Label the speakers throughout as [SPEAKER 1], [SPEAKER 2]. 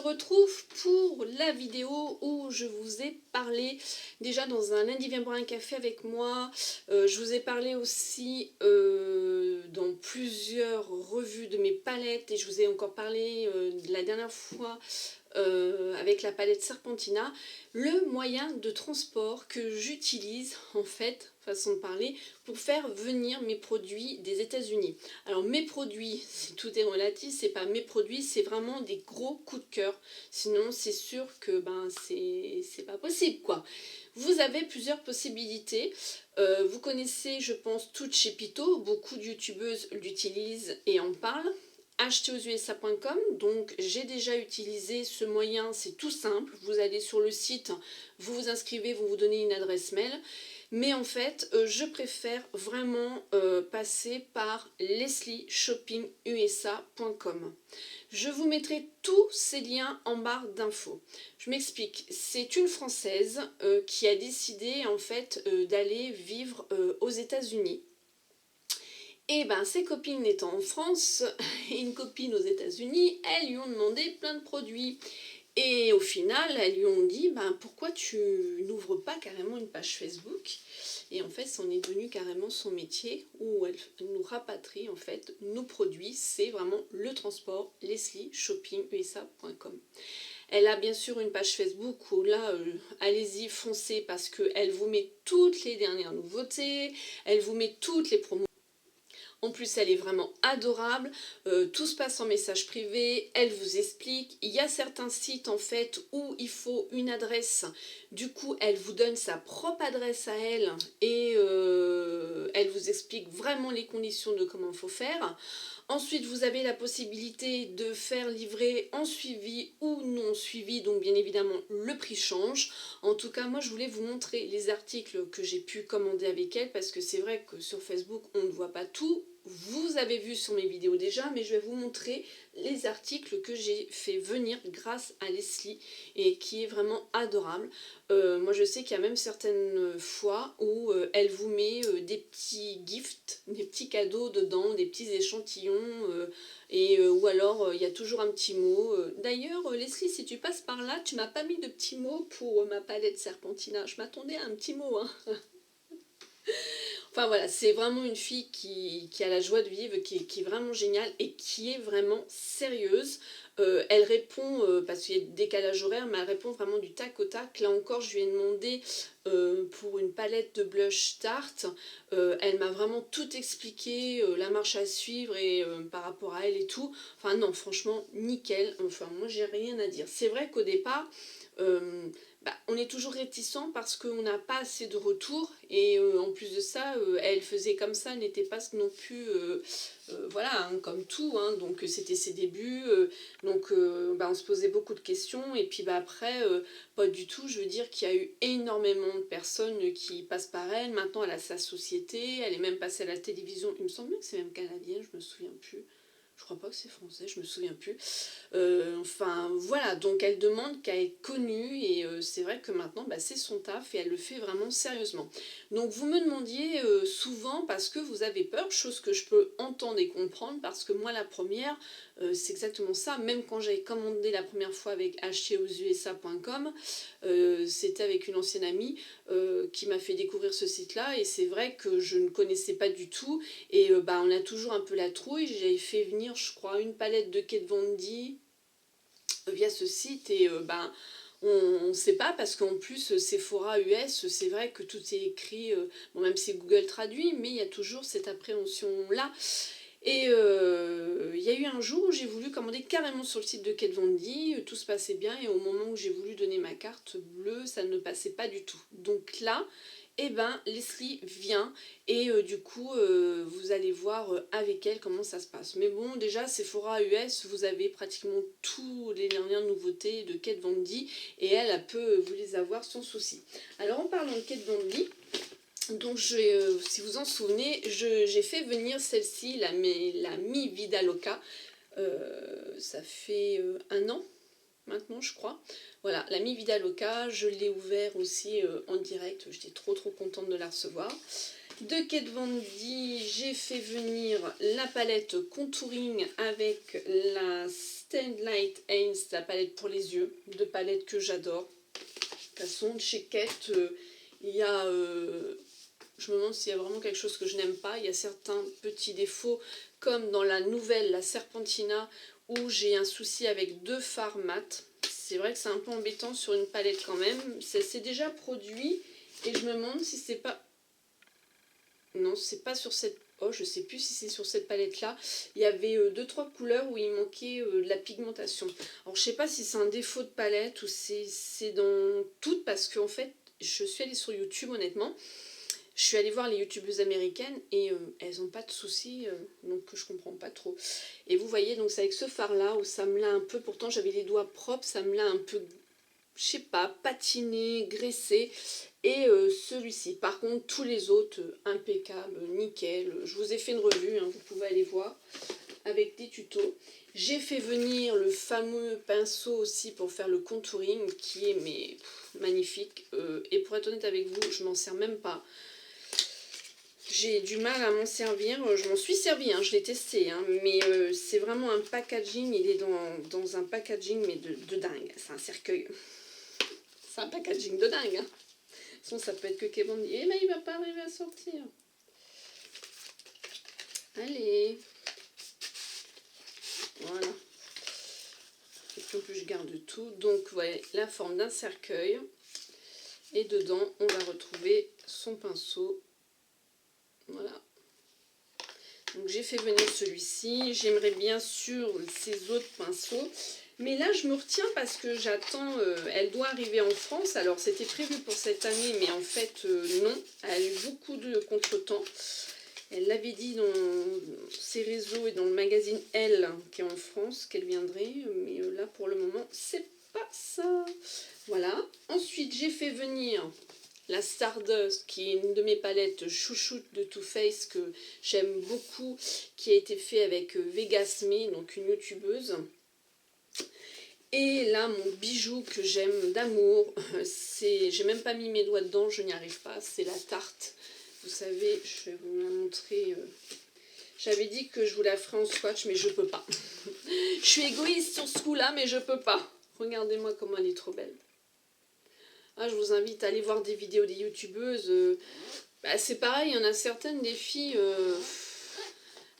[SPEAKER 1] retrouve pour la vidéo où je vous ai parlé déjà dans un lundi viens boire un café avec moi. Je vous ai parlé aussi dans plusieurs revues de mes palettes et je vous ai encore parlé de la dernière fois avec la palette Serpentina, le moyen de transport que j'utilise en fait, façon de parler, pour faire venir mes produits des États-Unis. Alors mes produits, tout est relatif, c'est pas mes produits, c'est vraiment des gros coups de cœur. Sinon c'est sûr que c'est pas possible quoi. Vous avez plusieurs possibilités. Vous connaissez, je pense, toutes chez Pito, beaucoup de youtubeuses l'utilisent et en parlent. Acheteususa.com, donc j'ai déjà utilisé ce moyen, c'est tout simple, vous allez sur le site, vous vous inscrivez, vous donnez une adresse mail, mais en fait je préfère vraiment passer par leslieshoppingusa.com. Je vous mettrai tous ces liens en barre d'infos. Je m'explique, c'est une Française qui a décidé en fait d'aller vivre aux États-Unis. Et ses copines étant en France et une copine aux États-Unis, elles lui ont demandé plein de produits. Et au final, elles lui ont dit pourquoi tu n'ouvres pas carrément une page Facebook. Et en fait, c'en est devenu carrément son métier où elle nous rapatrie en fait nos produits. C'est vraiment le transport, leslieshoppingusa.com. Elle a bien sûr une page Facebook où là, allez-y, foncez parce qu'elle vous met toutes les dernières nouveautés, elle vous met toutes les promotions. En plus, elle est vraiment adorable, tout se passe en message privé, elle vous explique. Il y a certains sites en fait où il faut une adresse, du coup elle vous donne sa propre adresse à elle et elle vous explique vraiment les conditions de comment il faut faire. Ensuite, vous avez la possibilité de faire livrer en suivi ou non suivi, donc bien évidemment le prix change. En tout cas, moi je voulais vous montrer les articles que j'ai pu commander avec elle parce que c'est vrai que sur Facebook on ne voit pas tout. Vous avez vu sur mes vidéos déjà, mais je vais vous montrer les articles que j'ai fait venir grâce à Leslie et qui est vraiment adorable. Moi je sais qu'il y a même certaines fois où elle vous met des petits gifts, des petits cadeaux dedans, des petits échantillons ou alors il y a toujours un petit mot. D'ailleurs Leslie, si tu passes par là, tu m'as pas mis de petits mots pour ma palette Serpentina, je m'attendais à un petit mot hein. Enfin voilà, c'est vraiment une fille qui a la joie de vivre, qui est vraiment géniale et qui est vraiment sérieuse. Elle répond, parce qu'il y a des décalages horaires, mais elle répond vraiment du tac au tac. Là encore, je lui ai demandé pour une palette de blush Tarte. Elle m'a vraiment tout expliqué, la marche à suivre et par rapport à elle et tout. Enfin non, franchement, nickel. Enfin, moi, j'ai rien à dire. C'est vrai qu'au départ... on est toujours réticent parce qu'on n'a pas assez de retours et en plus de ça elle faisait comme ça, elle n'était pas non plus voilà hein, comme tout hein, donc c'était ses débuts donc on se posait beaucoup de questions et puis après pas du tout, je veux dire qu'il y a eu énormément de personnes qui passent par elle. Maintenant elle a sa société, elle est même passée à la télévision, il me semble que c'est même canadien, je me souviens plus. Je crois pas que c'est français, je me souviens plus. Enfin voilà, donc elle demande qu'à être connue et c'est vrai que maintenant c'est son taf et elle le fait vraiment sérieusement. Donc vous me demandiez souvent parce que vous avez peur, chose que je peux entendre et comprendre parce que moi la première, c'est exactement ça. Même quand j'ai commandé la première fois avec acheteususa.com, c'était avec une ancienne amie qui m'a fait découvrir ce site-là et c'est vrai que je ne connaissais pas du tout et on a toujours un peu la trouille. J'ai fait venir je crois une palette de Kat Von D via ce site et on ne sait pas parce qu'en plus Sephora US, c'est vrai que tout est écrit, même si Google traduit, mais il y a toujours cette appréhension là. Et il y a eu un jour où j'ai voulu commander carrément sur le site de Kat Von D, tout se passait bien et au moment où j'ai voulu donner ma carte bleue, ça ne passait pas du tout. Donc là, Leslie vient et du coup vous allez voir avec elle comment ça se passe. Mais bon, déjà Sephora US, vous avez pratiquement toutes les dernières nouveautés de Kat Von D et elle peut vous les avoir sans souci. Alors en parlant de Kat Von D, donc si vous en souvenez, j'ai fait venir celle-ci, la Mi Vida Loca, ça fait 1 an maintenant je crois. Voilà, la Mi Vida Loca, je l'ai ouvert aussi en direct, j'étais trop contente de la recevoir. De Kat Von D, j'ai fait venir la palette contouring avec la Stanlight Ains, la palette pour les yeux, deux palettes que j'adore. De toute façon, chez Kat, il y a... je me demande s'il y a vraiment quelque chose que je n'aime pas. Il y a certains petits défauts, comme dans la nouvelle, la Serpentina, où j'ai un souci avec deux fards mat. C'est vrai que c'est un peu embêtant sur une palette quand même. C'est déjà produit et je me demande si c'est pas... Non, c'est pas sur cette... Oh, je sais plus si c'est sur cette palette-là. Il y avait 2-3 couleurs où il manquait de la pigmentation. Alors, je sais pas si c'est un défaut de palette ou c'est dans toutes, parce qu'en fait, je suis allée sur YouTube, honnêtement. Je suis allée voir les youtubeuses américaines et elles n'ont pas de soucis, donc je comprends pas trop. Et vous voyez, donc c'est avec ce fard-là où ça me l'a un peu... Pourtant, j'avais les doigts propres, ça me l'a un peu... Je sais pas, patiné, graissé, et celui-ci. Par contre, tous les autres, impeccables, nickel. Je vous ai fait une revue, hein, vous pouvez aller voir, avec des tutos. J'ai fait venir le fameux pinceau aussi pour faire le contouring, qui est magnifique. Et pour être honnête avec vous, je m'en sers même pas. J'ai du mal à m'en servir, je m'en suis servi, hein, je l'ai testé, hein, mais c'est vraiment un packaging, il est dans un packaging mais de dingue, c'est un cercueil. C'est un packaging de dingue. Hein. Sinon, ça peut être que Kat Von D. Eh ben, il va pas arriver à sortir. Allez. Voilà. Et puis en plus, je garde tout. Donc, voilà, la forme d'un cercueil. Et dedans, on va retrouver son pinceau. Voilà. Donc, j'ai fait venir celui-ci. J'aimerais bien sûr ces autres pinceaux. Mais là, je me retiens parce que j'attends, elle doit arriver en France. Alors, c'était prévu pour cette année, mais en fait, non. Elle a eu beaucoup de contretemps. Elle l'avait dit dans ses réseaux et dans le magazine Elle, qui est en France, qu'elle viendrait. Mais là, pour le moment, c'est pas ça. Voilà. Ensuite, j'ai fait venir la Stardust, qui est une de mes palettes chouchoute de Too Faced, que j'aime beaucoup, qui a été fait avec Vegas Me, donc une youtubeuse. Et là, mon bijou que j'aime d'amour, j'ai même pas mis mes doigts dedans, je n'y arrive pas, c'est la Tarte. Vous savez, je vais vous la montrer. J'avais dit que je vous la ferais en swatch, mais je peux pas. Je suis égoïste sur ce coup-là, mais je peux pas. Regardez-moi comment elle est trop belle. Ah, je vous invite à aller voir des vidéos des youtubeuses. C'est pareil, il y en a certaines, des filles...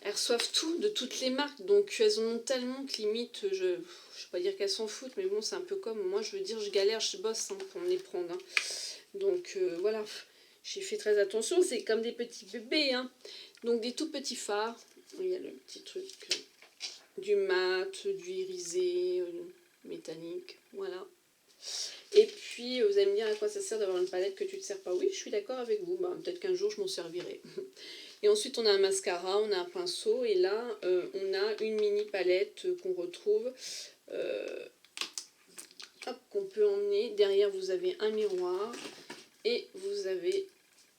[SPEAKER 1] elles reçoivent tout, de toutes les marques, donc elles en ont tellement que limite, je ne vais pas dire qu'elles s'en foutent, mais bon, c'est un peu comme, moi je veux dire, je galère, je bosse hein, pour me les prendre. Hein. Donc voilà, j'ai fait très attention, c'est comme des petits bébés. Hein. Donc des tout petits fards, il y a le petit truc, du mat, du irisé, métallique, voilà. Et puis vous allez me dire à quoi ça sert d'avoir une palette que tu ne te sers pas. Oui, je suis d'accord avec vous, peut-être qu'un jour je m'en servirai. Et ensuite on a un mascara, on a un pinceau et là on a une mini palette qu'on retrouve, qu'on peut emmener. Derrière vous avez un miroir et vous avez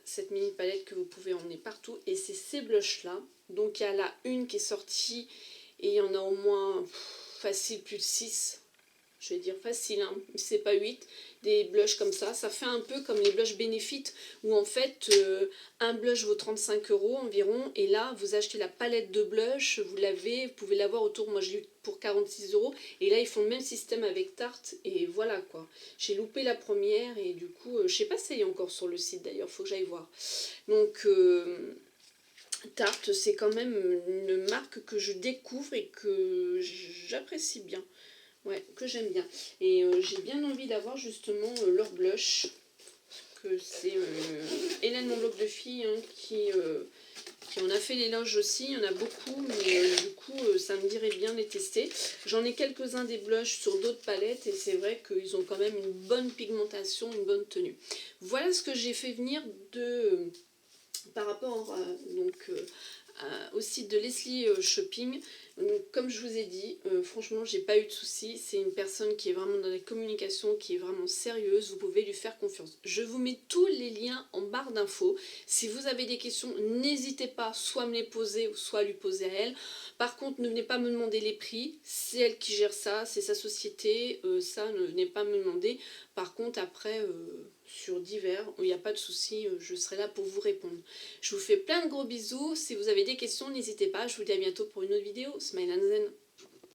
[SPEAKER 1] cette mini palette que vous pouvez emmener partout. Et c'est ces blushs là, donc il y a là une qui est sortie et il y en a au moins facile plus de 6. Je vais dire facile, hein, c'est pas 8, des blushs comme ça. Ça fait un peu comme les blushs Benefit, où en fait, un blush vaut 35 € environ, et là, vous achetez la palette de blush, vous l'avez, vous pouvez l'avoir autour, moi j'ai eu pour 46 €, et là, ils font le même système avec Tarte, et voilà quoi. J'ai loupé la première, et du coup, je sais pas si elle est encore sur le site d'ailleurs, faut que j'aille voir. Donc... Tarte, c'est quand même une marque que je découvre et que j'apprécie bien. Ouais, que j'aime bien. Et j'ai bien envie d'avoir justement leur blush. Que c'est Hélène, mon blog de filles, hein, qui en a fait l'éloge aussi. Il y en a beaucoup, mais du coup, ça me dirait bien de les tester. J'en ai quelques-uns des blushs sur d'autres palettes et c'est vrai qu'ils ont quand même une bonne pigmentation, une bonne tenue. Voilà ce que j'ai fait venir par rapport au site de Leslie Shopping. Donc, comme je vous ai dit, franchement, j'ai pas eu de soucis. C'est une personne qui est vraiment dans la communication, qui est vraiment sérieuse. Vous pouvez lui faire confiance. Je vous mets tous les liens en barre d'infos. Si vous avez des questions, n'hésitez pas soit à me les poser ou soit à lui poser à elle. Par contre, ne venez pas me demander les prix. C'est elle qui gère ça, c'est sa société. Ça, ne venez pas me demander. Par contre, après, sur divers, il n'y a pas de souci. Je serai là pour vous répondre. Je vous fais plein de gros bisous. Si vous avez des questions, n'hésitez pas. Je vous dis à bientôt pour une autre vidéo. Smile and Zen.